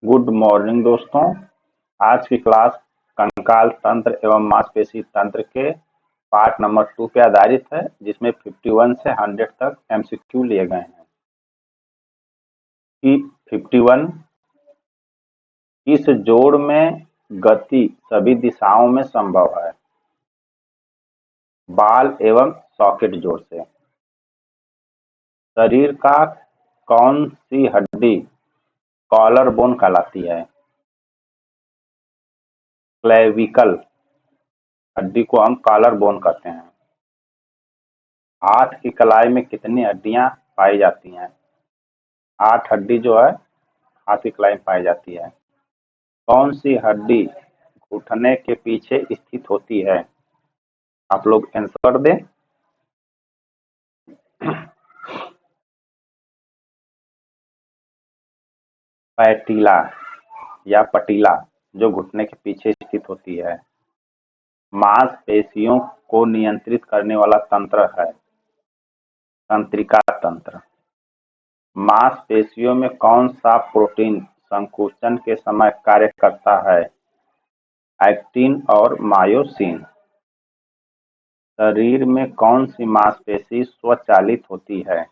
Good morning दोस्तों। आज की क्लास कंकाल तंत्र एवं मांसपेशी तंत्र के पार्ट नंबर 2 पे आधारित है, जिसमें 51 से 100 तक एमसीक्यू लिए गए हैं। कि 51 किस जोड़ में गति सभी दिशाओं में संभव है? बाल एवं सॉकेट जोड़ से। शरीर का कौन सी हड्डी कॉलर बोन कहलाती है? क्लेविकल हड्डी को हम कॉलर बोन कहते हैं। हाथ की कलाई में कितनी हड्डियां पाई जाती हैं? 8 हड्डी जो है हाथ की कलाई में पाई जाती है। कौन सी हड्डी घुटने के पीछे स्थित होती है? आप लोग आंसर दें। पैटीला या पटीला, जो घुटने के पीछे स्थित होती है। मांसपेशियों को नियंत्रित करने वाला तंत्र है तंत्रिका तंत्र। मांसपेशियों में कौन सा प्रोटीन संकुचन के समय कार्य करता है? एक्टिन और मायोसिन। शरीर में कौन सी मांसपेशी स्वचालित होती है?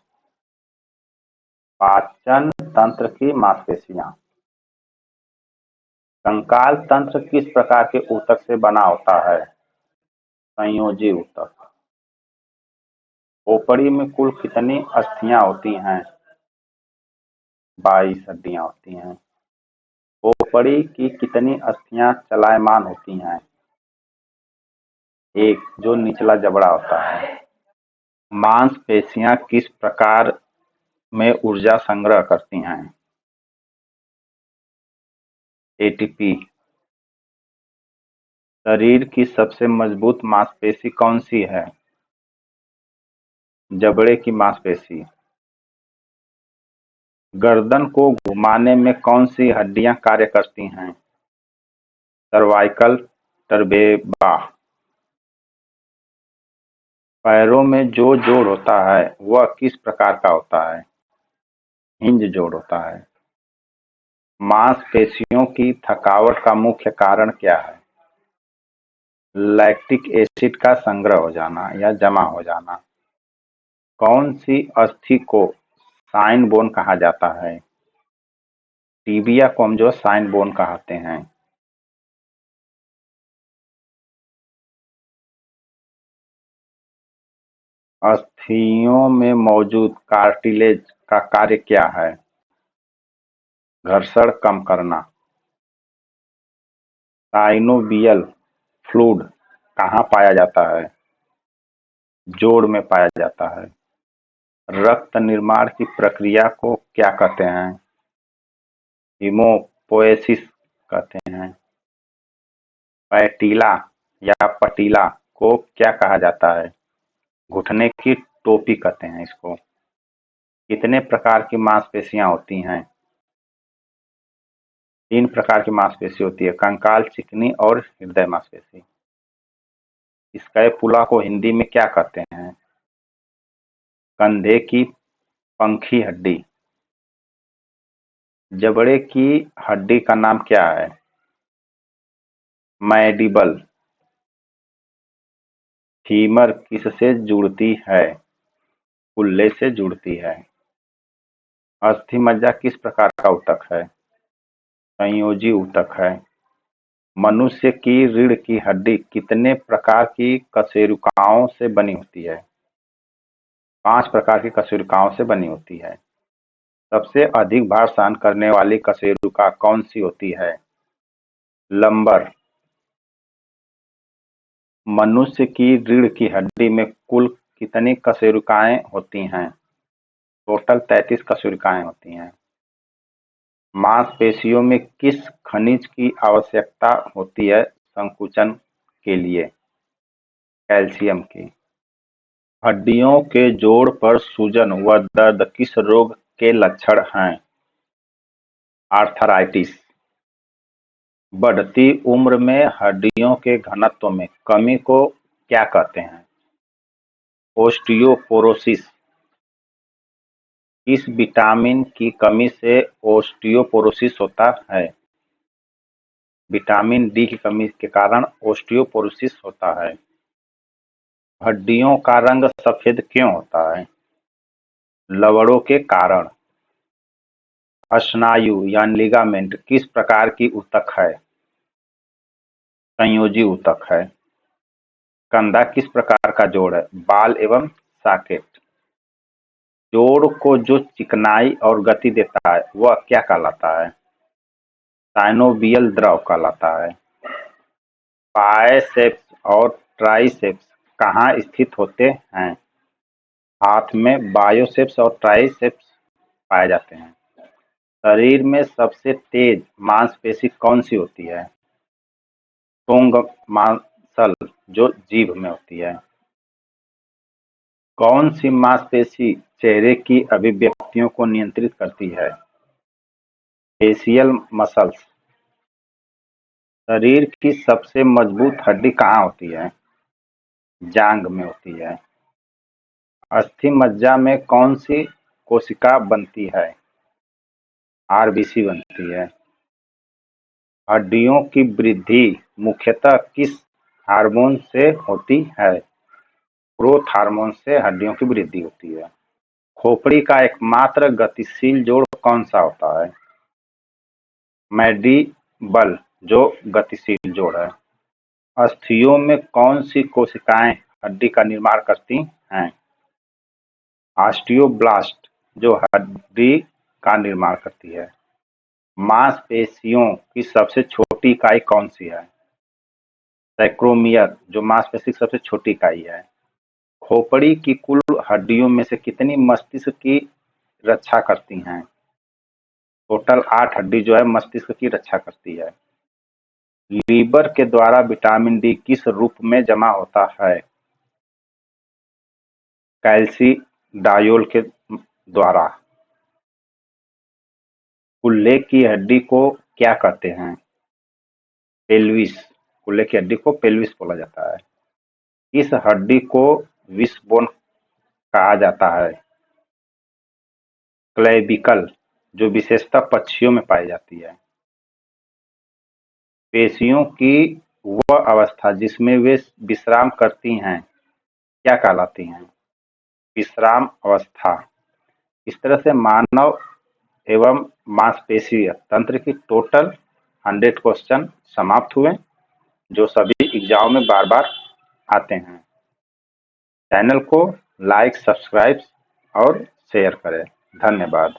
पाचन तंत्र की मांसपेशियां। कंकाल तंत्र किस प्रकार के ऊतक से बना होता है? संयोजी ऊतक। खोपड़ी में कुल कितनी अस्थियां होती हैं? 22 हड्डियां होती हैं। खोपड़ी की कितनी अस्थियां चलायमान होती हैं? एक, जो निचला जबड़ा होता है। मांसपेशियां किस प्रकार में ऊर्जा संग्रह करती हैं? एटीपी। शरीर की सबसे मजबूत मांसपेशी कौन सी है? जबड़े की मांसपेशी। गर्दन को घुमाने में कौन सी हड्डियां कार्य करती हैं? सर्वाइकल टर्बेरा। पैरों में जो जोड़ होता है वह किस प्रकार का होता है? हिंज जोड़ होता है। मांसपेशियों की थकावट का मुख्य कारण क्या है? लैक्टिक एसिड का संग्रह हो जाना या जमा हो जाना। कौन सी अस्थि को साइन बोन कहा जाता है? टीबिया को हम जो साइन बोन कहते हैं। अस्थियों में मौजूद कार्टिलेज का कार्य क्या है? घर्षण कम करना। साइनोवियल फ्लूइड कहाँ पाया जाता है? जोड़ में पाया जाता है। रक्त निर्माण की प्रक्रिया को क्या कहते हैं? हीमोपोएसिस कहते हैं। पैटीला या पटीला को क्या कहा जाता है? घुटने की टोपी कहते हैं इसको। कितने प्रकार की मांसपेशियां होती हैं? 3 प्रकार की मांसपेशी होती है, कंकाल, चिकनी और हृदय मांसपेशी। स्कैपुला को हिंदी में क्या कहते हैं? कंधे की पंखी हड्डी। जबड़े की हड्डी का नाम क्या है? मैंडिबल। फीमर किससे जुड़ती है? कुल्ले से जुड़ती है। अस्थि मज्जा किस प्रकार का ऊतक है? संयोजी ऊतक है। मनुष्य की रीढ़ की हड्डी कितने प्रकार की कशेरुकाओं से बनी होती है? 5 प्रकार की कशेरुकाओं से बनी होती है। सबसे अधिक भार सहन करने वाली कशेरुका कौन सी होती है? लंबर। मनुष्य की रीढ़ की हड्डी में कुल कितनी कशेरुकाएं होती हैं? टोटल 33 कशेरुकाएं होती हैं। मांसपेशियों में किस खनिज की आवश्यकता होती है संकुचन के लिए? कैल्शियम की। हड्डियों के जोड़ पर सूजन व दर्द किस रोग के लक्षण हैं? आर्थराइटिस। बढ़ती उम्र में हड्डियों के घनत्व में कमी को क्या कहते हैं? ओस्टियोपोरोसिस। किस विटामिन की कमी से ओस्टियोपोरोसिस होता है? विटामिन डी की कमी के कारण ओस्टियोपोरोसिस होता है। हड्डियों का रंग सफेद क्यों होता है? लवणों के कारण। स्नायु यानी लिगामेंट किस प्रकार की ऊतक है? संयोजी ऊतक है। कंधा किस प्रकार का जोड़ है? बाल एवं सॉकेट। जोड़ को जो चिकनाई और गति देता है वह क्या कहलाता है? साइनोवियल द्रव कहलाता है। बाइसेप्स और ट्राइसेप्स कहाँ स्थित होते हैं? हाथ में बायोसेप्स और ट्राइसेप्स पाए जाते हैं। शरीर में सबसे तेज मांसपेशी कौन सी होती है? टोंग मांसल जो जीभ में होती है। कौन सी मांसपेशी चेहरे की अभिव्यक्तियों को नियंत्रित करती है? Facial muscles. शरीर की सबसे मजबूत हड्डी कहाँ होती है? जांघ में होती है। अस्थि मज्जा में कौन सी कोशिका बनती है? आरबीसी बनती है। हड्डियों की वृद्धि मुख्यतः किस हार्मोन से होती है? ग्रोथ हार्मोन से हड्डियों की वृद्धि होती है। खोपड़ी का एकमात्र गतिशील जोड़ कौन सा होता है? मैंडिबल जो गतिशील जोड़ है। अस्थियों में कौन सी कोशिकाएं हड्डी का निर्माण करती हैं? ऑस्टियोब्लास्ट जो हड्डी का निर्माण करती है। मांसपेशियों की सबसे छोटी इकाई कौन सी है? सैक्रोमियर जो मांसपेशी की सबसे छोटी इकाई है। खोपड़ी की कुल हड्डियों में से कितनी मस्तिष्क की रक्षा करती हैं? टोटल 8 हड्डी जो है मस्तिष्क की रक्षा करती है। लीवर के द्वारा विटामिन डी किस रूप में जमा होता है? कैल्सिडायोल के द्वारा। कुल्ले की हड्डी को क्या कहते हैं? पेल्विस। कुल्ले की हड्डी को पेल्विस बोला जाता है। इस हड्डी को विशबोन कहा जाता है। क्लेविकल जो विशेषतः पक्षियों में पाई जाती है। पेशियों की वह अवस्था जिसमें वे विश्राम करती हैं क्या कहलाती हैं? विश्राम अवस्था। इस तरह से मानव एवं मांसपेशीय तंत्र की टोटल 100 क्वेश्चन समाप्त हुए जो सभी एग्जाम में बार बार आते हैं। चैनल को लाइक, सब्सक्राइब और शेयर करें। धन्यवाद।